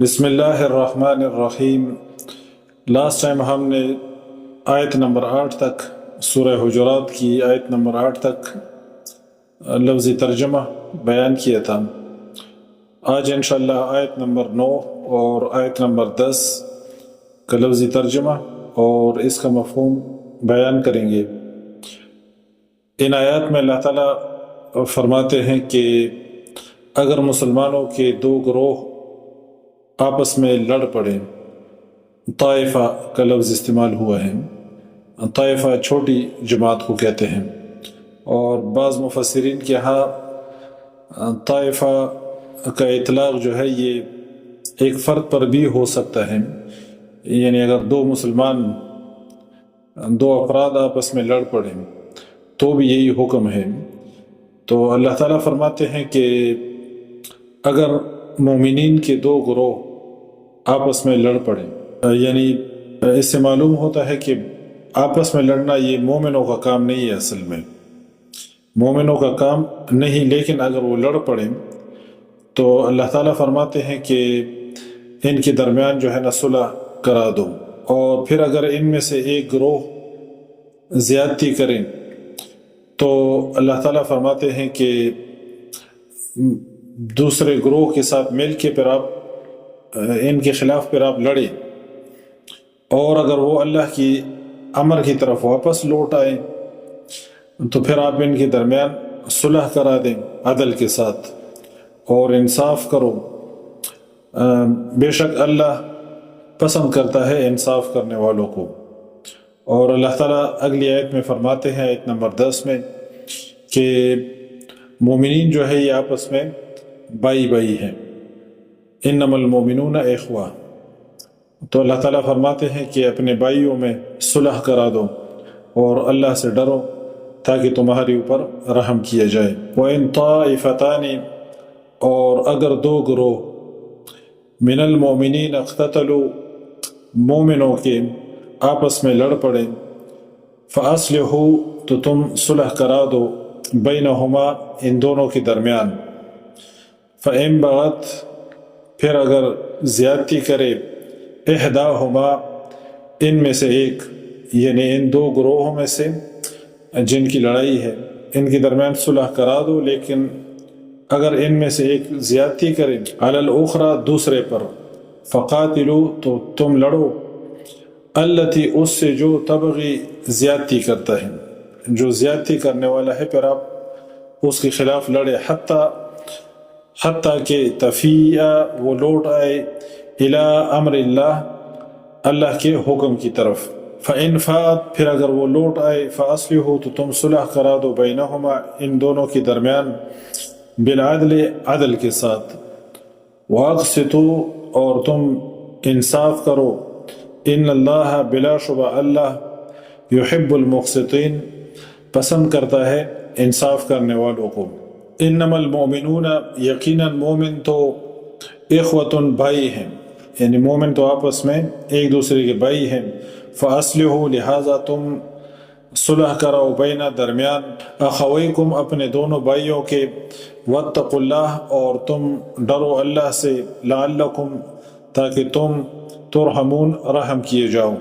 بسم اللہ الرحمن الرحیم۔ لاسٹ ٹائم ہم نے آیت نمبر 8 تک، سورہ حجرات کی آیت نمبر 8 تک لفظی ترجمہ بیان کیا تھا۔ آج انشاءاللہ آیت نمبر 9 اور آیت نمبر 10 کا لفظی ترجمہ اور اس کا مفہوم بیان کریں گے۔ ان آیات میں اللہ تعالیٰ فرماتے ہیں کہ اگر مسلمانوں کے دو گروہ آپس میں لڑ پڑے، طائفہ کا لفظ استعمال ہوا ہے۔ طائفہ چھوٹی جماعت کو کہتے ہیں، اور بعض مفسرین کے ہاں طائفہ کا اطلاق جو ہے یہ ایک فرد پر بھی ہو سکتا ہے، یعنی اگر دو مسلمان، دو افراد آپس میں لڑ پڑیں تو بھی یہی حکم ہے۔ تو اللہ تعالیٰ فرماتے ہیں کہ اگر مومنین کے دو گروہ آپس میں لڑ پڑیں، یعنی اس سے معلوم ہوتا ہے کہ آپس میں لڑنا یہ مومنوں کا کام نہیں ہے، اصل میں مومنوں کا کام نہیں، لیکن اگر وہ لڑ پڑیں تو اللہ تعالیٰ فرماتے ہیں کہ ان کے درمیان جو ہے نا صلح کرا دو، اور پھر اگر ان میں سے ایک گروہ زیادتی کریں تو اللہ تعالیٰ فرماتے ہیں کہ دوسرے گروہ کے ساتھ مل کے پھر آپ ان کے خلاف پھر آپ لڑیں، اور اگر وہ اللہ کی امر کی طرف واپس لوٹ آئیں تو پھر آپ ان کے درمیان صلح کرا دیں عدل کے ساتھ اور انصاف کرو۔ بے شک اللہ پسند کرتا ہے انصاف کرنے والوں کو۔ اور اللہ تعالیٰ اگلی آیت میں فرماتے ہیں، آیت نمبر 10 میں، کہ مومنین جو ہے یہ آپس میں بائی بائی ہیں، انما المومنون اخوہ۔ تو اللہ تعالیٰ فرماتے ہیں کہ اپنے بھائیوں میں صلح کرا دو اور اللہ سے ڈرو تاکہ تمہارے اوپر رحم کیا جائے۔ وَإِن طَائِفَتَانِ، اور اگر دو گروہ، من المومنین اقتتلوا، مومنوں کے آپس میں لڑ پڑے، فَأَصْلِحُوا، تو تم صلح کرا دو، بینہما، ان دونوں کے درمیان، فَإِن بَغَتْ، پھر اگر زیادتی کرے، احداہما، ان میں سے ایک، یعنی ان دو گروہوں میں سے جن کی لڑائی ہے ان کے درمیان صلح کرا دو، لیکن اگر ان میں سے ایک زیادتی کرے، علی الاخری، دوسرے پر، فقاتلوا، تو تم لڑو، التی، اس سے جو تبغی، زیادتی کرتا ہے، جو زیادتی کرنے والا ہے پھر آپ اس کے خلاف لڑے، حتیٰ کہ تفیء، وہ لوٹ آئے، الی امر اللہ، اللہ کے حکم کی طرف، فإن فاءت، پھر اگر وہ لوٹ آئے، فأصلحوا، تو تم صلح کرا دو، بینہما، ان دونوں کے درمیان، بالعدل، عدل کے ساتھ، واقسطوا، اور تم انصاف کرو، ان اللہ، بلا شبہ اللہ، یحب المقسطین، پسند کرتا ہے انصاف کرنے والوں کو۔ انما المومنون، یقیناً مومن تو اخوۃ، بھائی ہیں، یعنی مومن تو آپس میں ایک دوسرے کے بھائی ہیں، فاصلحوا، لہذا تم صلح کراؤ، بینہ، درمیان، اخویکم، اپنے دونوں بھائیوں کے، واتقوا اللہ، اور تم ڈرو اللہ سے، لعلکم، تاکہ تم ترحمون، رحم کیے جاؤ۔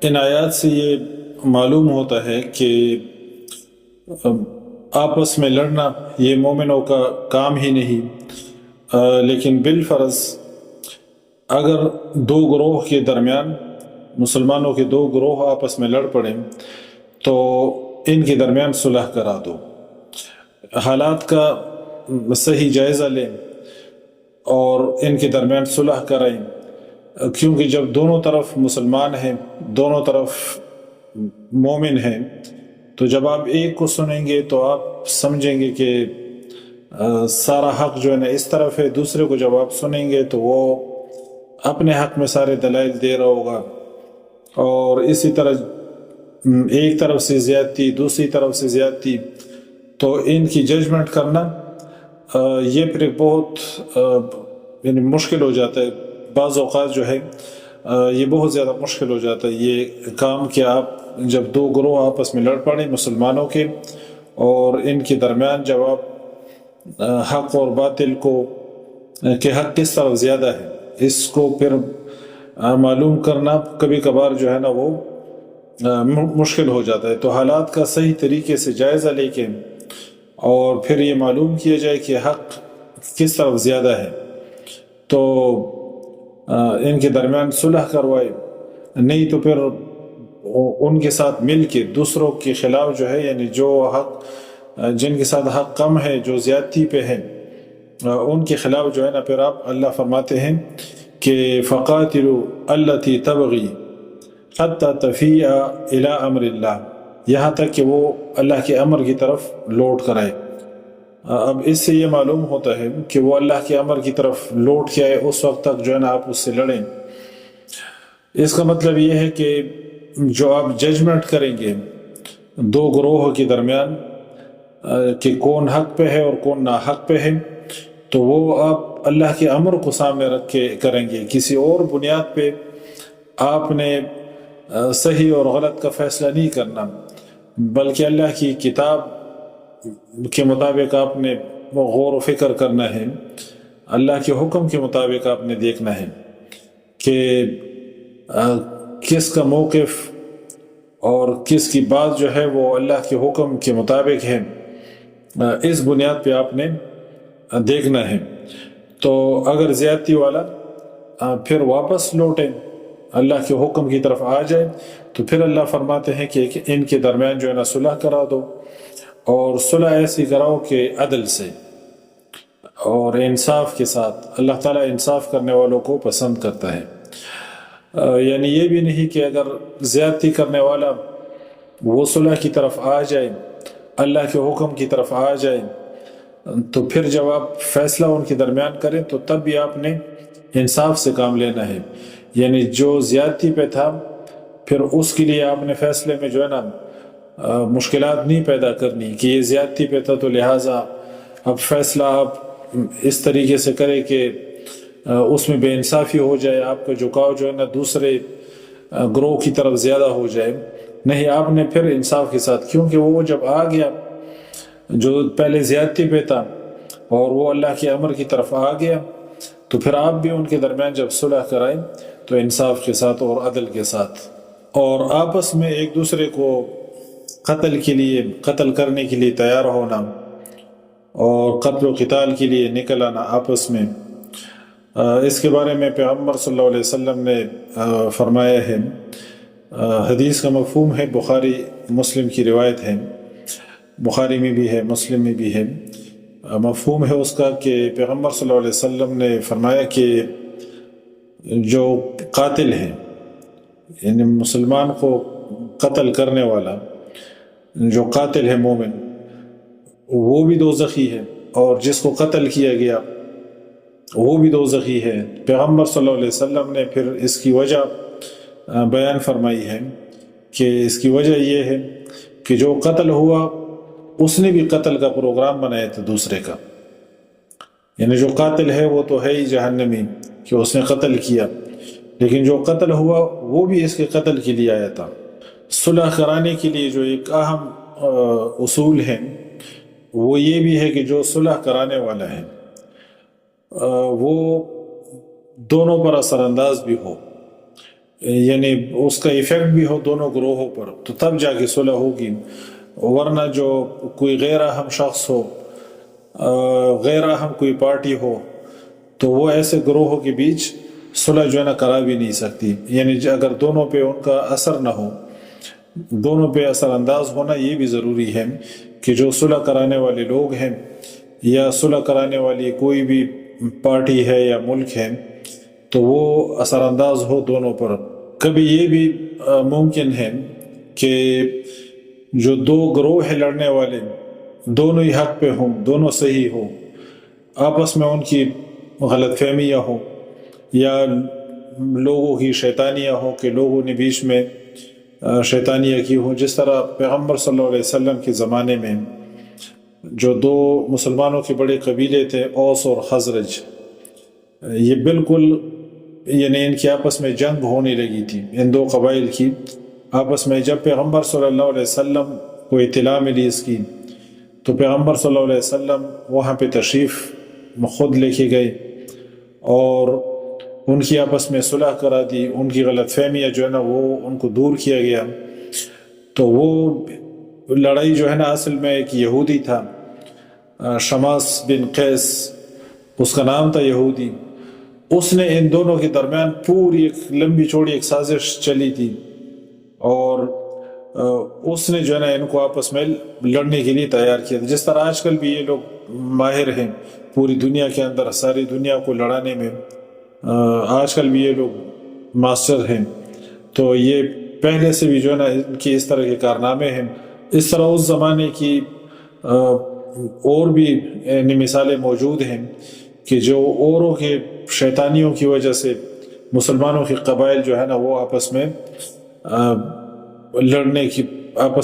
ان آیات سے یہ معلوم ہوتا ہے کہ آپس میں لڑنا یہ مومنوں کا کام ہی نہیں، لیکن بالفرض اگر دو گروہ کے درمیان، مسلمانوں کے دو گروہ آپس میں لڑ پڑیں تو ان کے درمیان صلح کرا دو، حالات کا صحیح جائزہ لیں اور ان کے درمیان صلح کرائیں، کیونکہ جب دونوں طرف مسلمان ہیں، دونوں طرف مومن ہیں، تو جب آپ ایک کو سنیں گے تو آپ سمجھیں گے کہ سارا حق جو ہے نا اس طرف ہے، دوسرے کو جب آپ سنیں گے تو وہ اپنے حق میں سارے دلائل دے رہا ہوگا، اور اسی طرح ایک طرف سے زیادتی، دوسری طرف سے زیادتی، تو ان کی ججمنٹ کرنا یہ پھر بہت یعنی مشکل ہو جاتا ہے، بعض اوقات جو ہے یہ بہت زیادہ مشکل ہو جاتا ہے یہ کام، کہ آپ جب دو گروہ آپس میں لڑ پڑیں مسلمانوں کے، اور ان کے درمیان جب آپ حق اور باطل کو کہ حق کس طرف زیادہ ہے اس کو پھر معلوم کرنا کبھی کبھار جو ہے نا وہ مشکل ہو جاتا ہے۔ تو حالات کا صحیح طریقے سے جائزہ لے کے اور پھر یہ معلوم کیا جائے کہ حق کس طرف زیادہ ہے، تو ان کے درمیان صلح کروائے، نہیں تو پھر ان کے ساتھ مل کے دوسروں کے خلاف جو ہے، یعنی جو حق جن کے ساتھ حق کم ہے، جو زیادتی پہ ہے، ان کے خلاف جو ہے نا پھر آپ اللہ فرماتے ہیں کہ فَقَاتِلُوا الَّتِي تَبْغِي حَتَّى تَفِيءَ إِلَىٰ أَمْرِ اللَّهِ، یہاں تک کہ وہ اللہ کے امر کی طرف لوٹ کر آئے۔ اب اس سے یہ معلوم ہوتا ہے کہ وہ اللہ کے امر کی طرف لوٹ کے آئے، اس وقت تک جو ہے نا آپ اس سے لڑیں۔ اس کا مطلب یہ ہے کہ جو آپ ججمنٹ کریں گے دو گروہوں کے درمیان کہ کون حق پہ ہے اور کون ناحق پہ ہے، تو وہ آپ اللہ کے امر کو سامنے رکھ کے کریں گے، کسی اور بنیاد پہ آپ نے صحیح اور غلط کا فیصلہ نہیں کرنا، بلکہ اللہ کی کتاب کے مطابق آپ نے غور و فکر کرنا ہے، اللہ کے حکم کے مطابق آپ نے دیکھنا ہے کہ کس کا موقف اور کس کی بات جو ہے وہ اللہ کے حکم کے مطابق ہے، اس بنیاد پہ آپ نے دیکھنا ہے۔ تو اگر زیادتی والا پھر واپس لوٹیں، اللہ کے حکم کی طرف آ جائے، تو پھر اللہ فرماتے ہیں کہ ان کے درمیان جو ہے نا صلح کرا دو، اور صلح ایسی کراؤ کہ عدل سے اور انصاف کے ساتھ۔ اللہ تعالیٰ انصاف کرنے والوں کو پسند کرتا ہے۔ یعنی یہ بھی نہیں کہ اگر زیادتی کرنے والا وہ صلح کی طرف آ جائے، اللہ کے حکم کی طرف آ جائے، تو پھر جب آپ فیصلہ ان کے درمیان کریں تو تب بھی آپ نے انصاف سے کام لینا ہے۔ یعنی جو زیادتی پہ تھا پھر اس کے لیے آپ نے فیصلے میں جو ہے نا مشکلات نہیں پیدا کرنی کہ یہ زیادتی پہ تھا تو لہٰذا اب فیصلہ آپ اس طریقے سے کریں کہ اس میں بے انصافی ہو جائے، آپ کا جھکاؤ جو ہے نا دوسرے گروہ کی طرف زیادہ ہو جائے۔ نہیں، آپ نے پھر انصاف کے ساتھ، کیونکہ وہ جب آ گیا جو پہلے زیادتی پہ تھا اور وہ اللہ کے امر کی طرف آ گیا، تو پھر آپ بھی ان کے درمیان جب صلح کرائیں تو انصاف کے ساتھ اور عدل کے ساتھ، اور آپس میں ایک دوسرے کو قتل کرنے کے لیے تیار ہونا اور قتل و قتال کے لیے نکل آنا آپس میں۔ اس کے بارے میں پیغمبر صلی اللہ علیہ وسلم نے فرمایا ہے، حدیث کا مفہوم ہے، بخاری مسلم کی روایت ہے، بخاری میں بھی ہے مسلم میں بھی ہے، مفہوم ہے اس کا کہ پیغمبر صلی اللہ علیہ وسلم نے فرمایا کہ جو قاتل ہے، یعنی مسلمان کو قتل کرنے والا، جو قاتل ہے مومن، وہ بھی دوزخی ہے، اور جس کو قتل کیا گیا وہ بھی دوزخی ہے۔ پیغمبر صلی اللہ علیہ وسلم نے پھر اس کی وجہ بیان فرمائی ہے کہ اس کی وجہ یہ ہے کہ جو قتل ہوا اس نے بھی قتل کا پروگرام بنایا تھا دوسرے کا، یعنی جو قاتل ہے وہ تو ہے ہی جہنمی کہ اس نے قتل کیا، لیکن جو قتل ہوا وہ بھی اس کے قتل کے لیے آیا تھا۔ صلح کرانے کے لیے جو ایک اہم اصول ہے وہ یہ بھی ہے کہ جو صلح کرانے والا ہے وہ دونوں پر اثر انداز بھی ہو، یعنی اس کا ایفیکٹ بھی ہو دونوں گروہوں پر، تو تب جا کے صلح ہوگی، ورنہ جو کوئی غیر اہم شخص ہو، غیر اہم کوئی پارٹی ہو، تو وہ ایسے گروہوں کے بیچ صلح جو ہے نا کرا بھی نہیں سکتی۔ یعنی اگر دونوں پہ ان کا اثر نہ ہو، دونوں پہ اثر انداز ہونا یہ بھی ضروری ہے کہ جو صلح کرانے والے لوگ ہیں یا صلح کرانے والی کوئی بھی پارٹی ہے یا ملک ہے تو وہ اثر انداز ہو دونوں پر۔ کبھی یہ بھی ممکن ہے کہ جو دو گروہ ہیں لڑنے والے، دونوں ہی حق پہ ہوں، دونوں صحیح ہوں، آپس میں ان کی غلط فہمیاں ہوں یا لوگوں کی شیطانیاں ہوں کہ لوگوں نے بیچ میں شیطانیاں کی ہوں، جس طرح پیغمبر صلی اللہ علیہ وسلم کے زمانے میں جو دو مسلمانوں کے بڑے قبیلے تھے، اوس اور خزرج، یہ بالکل یعنی ان کی آپس میں جنگ ہونے لگی تھی، ان دو قبائل کی آپس میں۔ جب پیغمبر صلی اللہ علیہ وسلم کو اطلاع ملی اس کی، تو پیغمبر صلی اللہ علیہ وسلم وہاں پہ تشریف خود لے کے گئے اور ان کی آپس میں صلح کرا دی، ان کی غلط فہمیاں جو ہے نا وہ ان کو دور کیا گیا۔ تو وہ لڑائی جو ہے نا اصل میں ایک یہودی تھا، شماس بن قیس اس کا نام تھا، یہودی، اس نے ان دونوں کے درمیان پوری ایک لمبی چوڑی ایک سازش چلی تھی، اور اس نے جو ہے نا ان کو آپس میں لڑنے کے لیے تیار کیا تھا۔ جس طرح آج کل بھی یہ لوگ ماہر ہیں پوری دنیا کے اندر، ساری دنیا کو لڑانے میں آج کل بھی یہ لوگ ماسٹر ہیں، تو یہ پہلے سے بھی جو ہے نا ان کی اس طرح کے کارنامے ہیں۔ اس طرح اس زمانے کی اور بھی مثالیں موجود ہیں کہ جو اوروں کے شیطانیوں کی وجہ سے مسلمانوں کے قبائل جو ہے نا وہ آپس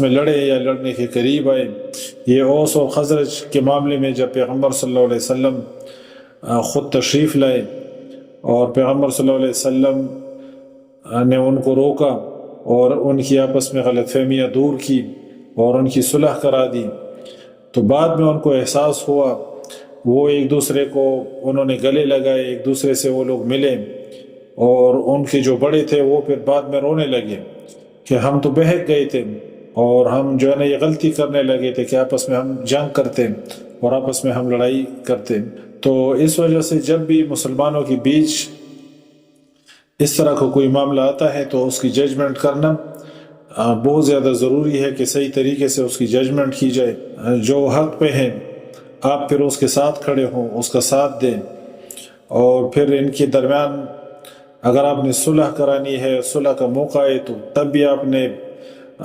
میں لڑے یا لڑنے کے قریب آئے۔ یہ اوس و خزرج کے معاملے میں جب پیغمبر صلی اللہ علیہ وسلم خود تشریف لائے اور پیغمبر صلی اللہ علیہ وسلم نے ان کو روکا اور ان کی آپس میں غلط فہمیاں دور کی اور ان کی صلح کرا دی، تو بعد میں ان کو احساس ہوا، وہ ایک دوسرے کو انہوں نے گلے لگائے، ایک دوسرے سے وہ لوگ ملے، اور ان کے جو بڑے تھے وہ پھر بعد میں رونے لگے کہ ہم تو بہک گئے تھے اور ہم جو ہے نا یہ غلطی کرنے لگے تھے کہ آپس میں ہم جنگ کرتے اور آپس میں ہم لڑائی کرتے۔ تو اس وجہ سے جب بھی مسلمانوں کے بیچ اس طرح کا کوئی معاملہ آتا ہے تو اس کی ججمنٹ کرنا بہت زیادہ ضروری ہے کہ صحیح طریقے سے اس کی ججمنٹ کی جائے۔ جو حق پہ ہیں آپ پھر اس کے ساتھ کھڑے ہوں، اس کا ساتھ دیں، اور پھر ان کے درمیان اگر آپ نے صلح کرانی ہے، صلح کا موقع ہے، تو تب بھی آپ نے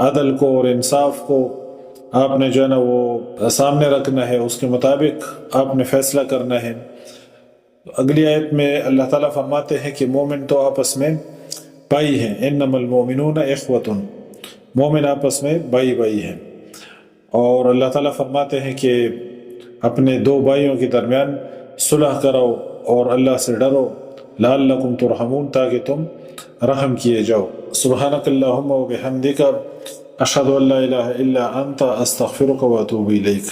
عدل کو اور انصاف کو آپ نے جو ہے نا وہ سامنے رکھنا ہے، اس کے مطابق آپ نے فیصلہ کرنا ہے۔ اگلی آیت میں اللہ تعالیٰ فرماتے ہیں کہ مومن تو آپس میں بھائی ہیں، انما المؤمنون اخوۃ، مومن آپس میں بھائی ہیں، اور اللہ تعالیٰ فرماتے ہیں کہ اپنے دو بھائیوں کے درمیان صلح کرو اور اللہ سے ڈرو، لعلکم ترحمون، تاکہ تم رحم کیے جاؤ۔ سبحانک اللہم و بحمدک، اشہد ان لا الہ الا انت، استغفرک و اتوب الیک۔